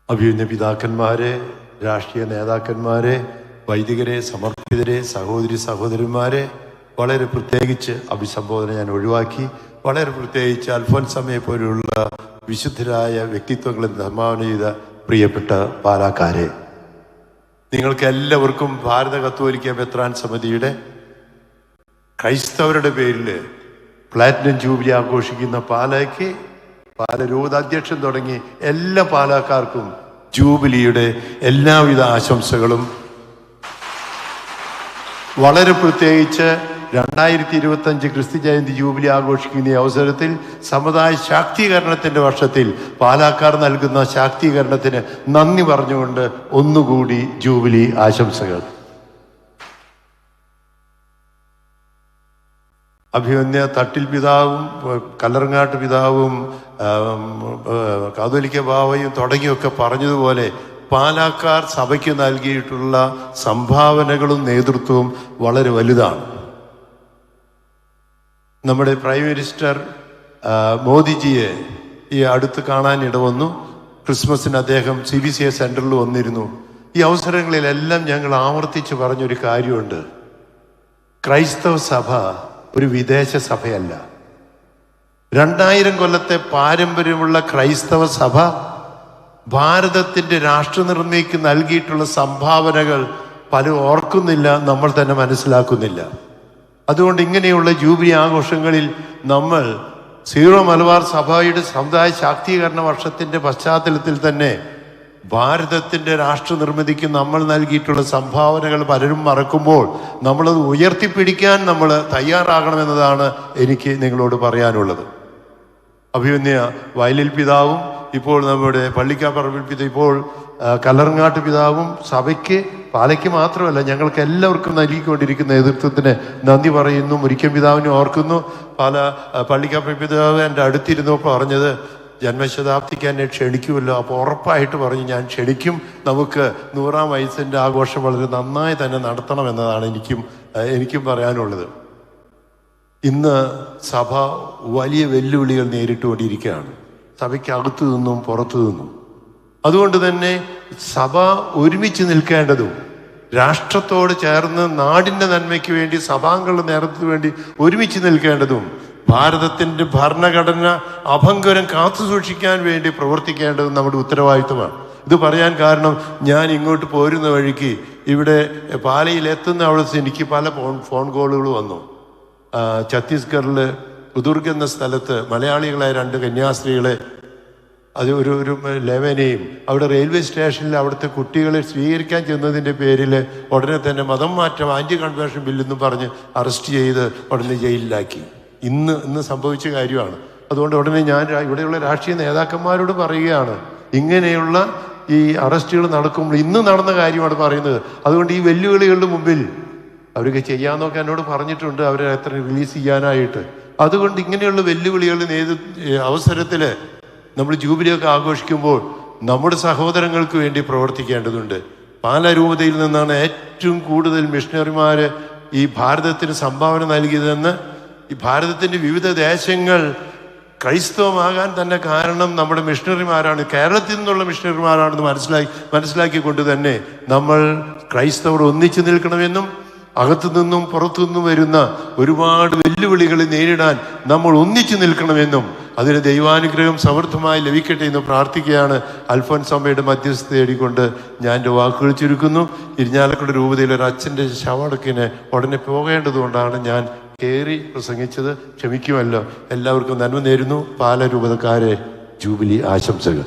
അഭിമന്യ പിതാക്കന്മാരെ, രാഷ്ട്രീയ നേതാക്കന്മാരെ, വൈദികരെ, സമർപ്പിതരെ, സഹോദരി സഹോദരന്മാരെ, വളരെ പ്രത്യേകിച്ച് അഭിസംബോധന ഞാൻ ഒഴിവാക്കി. വളരെ പ്രത്യേകിച്ച് അൽഫോൻസമ്മയെ പോലുള്ള വിശുദ്ധരായ വ്യക്തിത്വങ്ങളെ സംഭാവന ചെയ്ത പ്രിയപ്പെട്ട പാലാക്കാരെ, നിങ്ങൾക്ക് എല്ലാവർക്കും ഭാരത കത്തോലിക്ക മെത്രാൻ സമിതിയുടെ ക്രൈസ്തവരുടെ പേരിൽ പ്ലാറ്റിനം ജൂബിലി ആഘോഷിക്കുന്ന പാലായ്ക്ക്, പാല രൂപതാധ്യക്ഷൻ തുടങ്ങി എല്ലാ പാലാക്കാർക്കും ജൂബിലിയുടെ എല്ലാവിധ ആശംസകളും. വളരെ പ്രത്യേകിച്ച് 2025 ക്രിസ്തു ജയന്തി ജൂബിലി ആഘോഷിക്കുന്ന ഈ അവസരത്തിൽ സമുദായ ശാക്തീകരണത്തിൻ്റെ വർഷത്തിൽ പാലാക്കാർ നൽകുന്ന ശാക്തീകരണത്തിന് നന്ദി പറഞ്ഞുകൊണ്ട് ഒന്നുകൂടി ജൂബിലി ആശംസകൾ. അഭിമന്യ തട്ടിൽ പിതാവും കല്ലറങ്ങാട്ട് പിതാവും കാതോലിക്ക ബാവയും തുടങ്ങിയൊക്കെ പറഞ്ഞതുപോലെ പാലാക്കാർ സഭയ്ക്ക് നൽകിയിട്ടുള്ള സംഭാവനകളും നേതൃത്വവും വളരെ വലുതാണ്. നമ്മുടെ പ്രൈം മിനിസ്റ്റർ മോദിജിയെ ഈ അടുത്ത് കാണാൻ ഇടവന്നു. ക്രിസ്മസിന് അദ്ദേഹം CBCA സെൻറ്ററിൽ വന്നിരുന്നു. ഈ അവസരങ്ങളിലെല്ലാം ഞങ്ങൾ ആവർത്തിച്ച് പറഞ്ഞൊരു കാര്യമുണ്ട്. ക്രൈസ്തവ സഭ ഒരു വിദേശ സഭയല്ല. 2000 കൊല്ലത്തെ പാരമ്പര്യമുള്ള ക്രൈസ്തവ സഭ ഭാരതത്തിൻ്റെ രാഷ്ട്രനിർമ്മിതിക്ക് നൽകിയിട്ടുള്ള സംഭാവനകൾ പലരും ഓർക്കുന്നില്ല, നമ്മൾ തന്നെ മനസ്സിലാക്കുന്നില്ല. അതുകൊണ്ട് ഇങ്ങനെയുള്ള ജൂബിലി ആഘോഷങ്ങളിൽ നമ്മൾ സീറോ മലബാർ സഭയുടെ സമുദായ ശാക്തീകരണ വർഷത്തിൻ്റെ പശ്ചാത്തലത്തിൽ തന്നെ ഭാരതത്തിൻ്റെ രാഷ്ട്രനിർമ്മിതിക്ക് നമ്മൾ നൽകിയിട്ടുള്ള സംഭാവനകൾ പലരും മറക്കുമ്പോൾ നമ്മളത് ഉയർത്തിപ്പിടിക്കാൻ നമ്മൾ തയ്യാറാകണമെന്നതാണ് എനിക്ക് നിങ്ങളോട് പറയാനുള്ളത്. അഭിമന്യ വയലിൽ പിതാവും ഇപ്പോൾ നമ്മുടെ പള്ളിക്കാപ്പറമ്പിൽ പിതാവ്, ഇപ്പോൾ കല്ലറങ്ങാട്ട് പിതാവും സഭയ്ക്ക്, പാലയ്ക്ക് മാത്രമല്ല ഞങ്ങൾക്ക് എല്ലാവർക്കും നൽകിക്കൊണ്ടിരിക്കുന്ന നേതൃത്വത്തിന് നന്ദി പറയുന്നു. മുരിക്കൻ പിതാവിനെ ഓർക്കുന്നു. പള്ളിക്കാപ്പറമ്പിൽ പിതാവ് എൻ്റെ അടുത്തിരുന്നപ്പോൾ പറഞ്ഞത്, ജന്മശതാബ്ദിക്ക് എന്നെ ക്ഷണിക്കുമല്ലോ, അപ്പോൾ ഉറപ്പായിട്ട് പറഞ്ഞു ഞാൻ ക്ഷണിക്കും, നമുക്ക് 100-ാം വയസ്സിൻ്റെ ആഘോഷം വളരെ നന്നായി തന്നെ നടത്തണമെന്നതാണ് എനിക്കും പറയാനുള്ളത്. ഇന്ന് സഭ വലിയ വെല്ലുവിളികൾ നേരിട്ടുകൊണ്ടിരിക്കുകയാണ്, സഭയ്ക്ക് അകത്തു നിന്നും പുറത്തു നിന്നും. അതുകൊണ്ട് തന്നെ സഭ ഒരുമിച്ച് നിൽക്കേണ്ടതും രാഷ്ട്രത്തോട് ചേർന്ന് നാടിൻ്റെ നന്മയ്ക്ക് വേണ്ടി, സഭാംഗങ്ങളുടെ നേതൃത്വത്തിന് വേണ്ടി ഒരുമിച്ച് നിൽക്കേണ്ടതും ഭാരതത്തിൻ്റെ ഭരണഘടന അഭംഗുരം കാത്തു സൂക്ഷിക്കാൻ വേണ്ടി പ്രവർത്തിക്കേണ്ടതും നമ്മുടെ ഉത്തരവാദിത്വമാണ്. ഇത് പറയാൻ കാരണം, ഞാൻ ഇങ്ങോട്ട് പോരുന്ന വഴിക്ക് ഇവിടെ പാലയിൽ എത്തുന്ന അവിടെ എനിക്ക് പല ഫോൺ കോളുകൾ വന്നു. ഛത്തീസ്ഗഡിൽ ബുദുർഗ് എന്ന സ്ഥലത്ത് മലയാളികളായ 2 കന്യാസ്ത്രീകളെ, അത് ഒരു ലെവനെയും അവിടെ റെയിൽവേ സ്റ്റേഷനിൽ അവിടുത്തെ കുട്ടികളെ സ്വീകരിക്കാൻ ചെന്നതിൻ്റെ പേരിൽ ഉടനെ തന്നെ മതം മാറ്റം, ആൻറ്റി കൺവേർഷൻ ബില്ലെന്നും പറഞ്ഞ് അറസ്റ്റ് ചെയ്ത് ഉടനെ ജയിലിലാക്കി. ഇന്ന് സംഭവിച്ച കാര്യമാണ്. അതുകൊണ്ട് ഉടനെ ഞാൻ ഇവിടെയുള്ള രാഷ്ട്രീയ നേതാക്കന്മാരോട് പറയുകയാണ്, ഇങ്ങനെയുള്ള ഈ അറസ്റ്റുകൾ നടക്കുമ്പോൾ ഇന്ന് നടന്ന കാര്യമാണ് പറയുന്നത്. അതുകൊണ്ട് ഈ വെല്ലുവിളികളുടെ മുമ്പിൽ അവർക്ക് ചെയ്യാമെന്നൊക്കെ എന്നോട് പറഞ്ഞിട്ടുണ്ട്, അവരെ എത്ര റിലീസ് ചെയ്യാനായിട്ട്. അതുകൊണ്ട് ഇങ്ങനെയുള്ള വെല്ലുവിളികളുടെ അവസരത്തിൽ നമ്മൾ ജൂബിലിയൊക്കെ ആഘോഷിക്കുമ്പോൾ നമ്മുടെ സഹോദരങ്ങൾക്ക് വേണ്ടി പ്രവർത്തിക്കേണ്ടതുണ്ട്. പാലാ രൂപതയിൽ നിന്നാണ് ഏറ്റവും കൂടുതൽ മിഷണറിമാർ ഈ ഭാരതത്തിന് സംഭാവന നൽകിയതെന്ന്, ഈ ഭാരതത്തിൻ്റെ വിവിധ ദേശങ്ങൾ ക്രൈസ്തവമാകാൻ തന്നെ കാരണം നമ്മുടെ മിഷണറിമാരാണ്, കേരളത്തിൽ നിന്നുള്ള മിഷണറിമാരാണെന്ന് മനസ്സിലാക്കിക്കൊണ്ട് തന്നെ നമ്മൾ ക്രൈസ്തവർ ഒന്നിച്ചു നിൽക്കണമെന്നും അകത്തു നിന്നും പുറത്തു നിന്നും വരുന്ന ഒരുപാട് വെല്ലുവിളികൾ നേരിടാൻ നമ്മൾ ഒന്നിച്ചു നിൽക്കണമെന്നും അതിന് ദൈവാനുഗ്രഹം സമൃദ്ധമായി ലഭിക്കട്ടെ എന്ന് പ്രാർത്ഥിക്കുകയാണ്. അൽഫോൻസമ്മയുടെ മധ്യസ്ഥത തേടിക്കൊണ്ട് ഞാൻ എൻ്റെ വാക്കുകൾ ചുരുക്കുന്നു. ഇരിഞ്ഞാലക്കുട രൂപതയിൽ ഒരു അച്ഛൻ്റെ ശവടക്കിന് ഉടനെ പോകേണ്ടതുകൊണ്ടാണ് ഞാൻ കയറി പ്രസംഗിച്ചത്. ക്ഷമിക്കുമല്ലോ. എല്ലാവർക്കും നന്മ നേരുന്നു. പാല രൂപതക്കാരെ ജൂബിലി ആശംസകൾ.